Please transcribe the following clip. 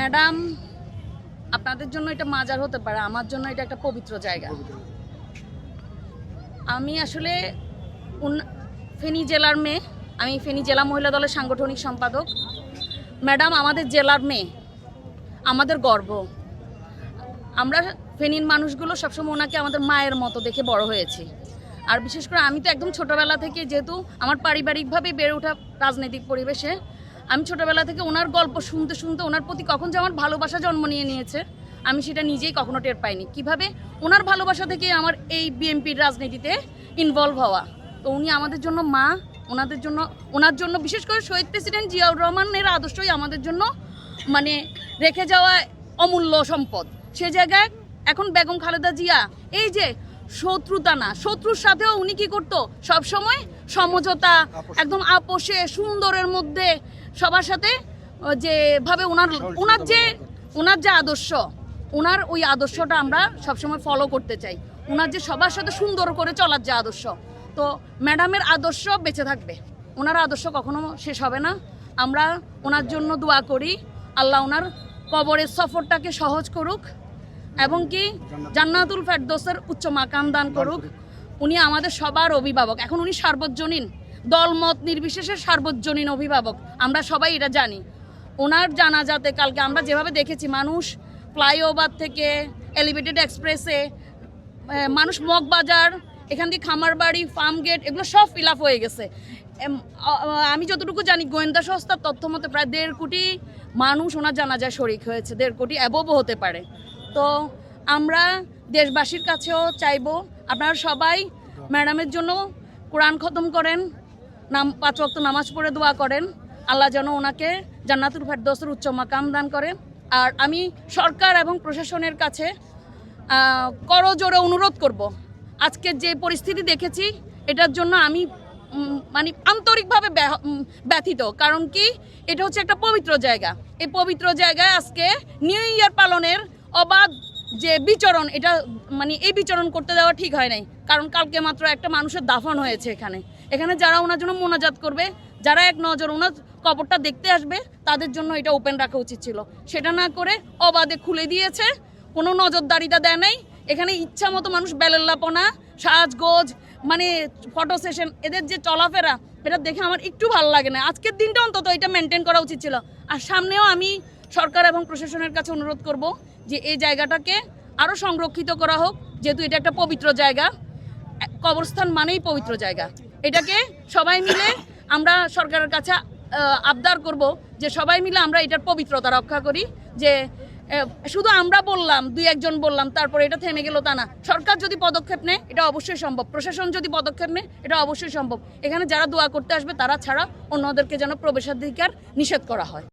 Madam, আপনাদের জন্য এটা মাজার হতে পারে, আমার জন্য এটা একটা পবিত্র জায়গা। আমি আসলে ফেনী জেলার মেয়ে, আমি ফেনী জেলা মহিলা দলের সাংগঠনিক সম্পাদক। ম্যাডাম আমাদের জেলার মেয়ে, আমাদের গর্ব। আমরা ফেনীর মানুষগুলো সবসময় ওনাকে আমাদের মায়ের মতো দেখে বড় হয়েছি। আর বিশেষ করে আমি তো একদম ছোটোবেলা থেকে, যেহেতু আমার পারিবারিকভাবে বেড়ে ওঠা রাজনৈতিক পরিবেশে, আমি ছোটোবেলা থেকে ওনার গল্প শুনতে শুনতে ওনার প্রতি কখন যে আমার ভালোবাসা জন্ম নিয়েছে আমি সেটা নিজেই কখনো টের পাইনি। কিভাবে ওনার ভালোবাসা থেকে আমার এই বিএনপির রাজনীতিতে ইনভলভ হওয়া। তো উনি আমাদের জন্য মা, ওনার জন্য বিশেষ করে শহীদ প্রেসিডেন্ট জিয়াউর রহমানের আদর্শই আমাদের জন্য মানে রেখে যাওয়া অমূল্য সম্পদ। সে জায়গায় এখন বেগম খালেদা জিয়া এই যে শত্রুতা না, শত্রুর সাথেও উনি কি করতো সবসময় সমঝোতা, একদম আপোষে সুন্দরের মধ্যে সবার সাথে যেভাবে ওনার যে আদর্শ, ওনার ওই আদর্শটা আমরা সবসময় ফলো করতে চাই। ওনার যে সবার সাথে সুন্দর করে চলার যে আদর্শ, তো ম্যাডামের আদর্শ বেঁচে থাকবে, ওনার আদর্শ কখনো শেষ হবে না। আমরা ওনার জন্য দোয়া করি, আল্লাহ ওনার কবরের সফরটাকে সহজ করুক এবং কি জান্নাতুল ফেরদৌসের উচ্চ মাকাম দান করুক। উনি আমাদের সবার অভিভাবক, এখন উনি সার্বজনীন, দলমত নির্বিশেষে সার্বজনীন অভিভাবক, আমরা সবাই এটা জানি। ওনার জানাজাতে কালকে আমরা যেভাবে দেখেছি, মানুষ ফ্লাইওভার থেকে এলিভেটেড এক্সপ্রেসে, মানুষ মগবাজার, এখান থেকে খামারবাড়ি, ফার্ম গেট, এগুলো সব ফিল আপ হয়ে গেছে। আমি যতটুকু জানি গোয়েন্দা সংস্থার তথ্য মতে প্রায় 1.5 কোটি মানুষ ওনার জানাজায় শরিক হয়েছে, 1.5 কোটি অ্যাবভও হতে পারে। তো আমরা দেশবাসীর কাছেও চাইবো আপনারা সবাই ম্যাডামের জন্য কোরআন খতম করেন, 5 ওয়াক্ত নামাজ পড়ে দোয়া করেন, আল্লাহ যেন ওনাকে জান্নাতুল ফেরদৌসের উচ্চ মাকাম দান করেন। আর আমি সরকার এবং প্রশাসনের কাছে করজোড়ে অনুরোধ করব, আজকের যে পরিস্থিতি দেখেছি এটার জন্য আমি মানে আন্তরিকভাবে ব্যথিত। কারণ কি, এটা হচ্ছে একটা পবিত্র জায়গা। এই পবিত্র জায়গায় আজকে নিউ ইয়ার পালনের অবাধ যে বিচরণ, এটা মানে এই বিচরণ করতে দেওয়া ঠিক হয় নাই। কারণ কালকে মাত্র একটা মানুষের দাফন হয়েছে এখানে যারা ওনার জন্য মোনাজাত করবে, যারা এক নজর ওনার কবরটা দেখতে আসবে, তাদের জন্য এটা ওপেন রাখা উচিত ছিল। সেটা না করে অবাধে খুলে দিয়েছে, কোনো নজরদারিটা দেয় নাই। এখানে ইচ্ছা মতো মানুষ বেলেল্লাপনা, সাজগোজ, মানে ফটো সেশন, এদের যে চলাফেরা, এটা দেখে আমার একটু ভালো লাগে না। আজকের দিনটা অন্তত এটা মেনটেন করা উচিত ছিল। আর সামনেও আমি সরকার এবং প্রশাসনের কাছে অনুরোধ করব যে এই জায়গাটাকে আরও সংরক্ষিত করা হোক, যেহেতু এটা একটা পবিত্র জায়গা। কবরস্থান মানেই পবিত্র জায়গা। এটাকে সবাই মিলে আমরা সরকারের কাছে আবদার করব যে সবাই মিলে আমরা এটার পবিত্রতা রক্ষা করি। যে শুধু আমরা বললাম, 2-1 জন বললাম, তারপরে এটা থেমে গেল তা না। সরকার যদি পদক্ষেপ নেয় এটা অবশ্যই সম্ভব, প্রশাসন যদি পদক্ষেপ নেয় এটা অবশ্যই সম্ভব। এখানে যারা দোয়া করতে আসবে তারা ছাড়া অন্যদেরকে যেন প্রবেশাধিকার নিষেধ করা হয়।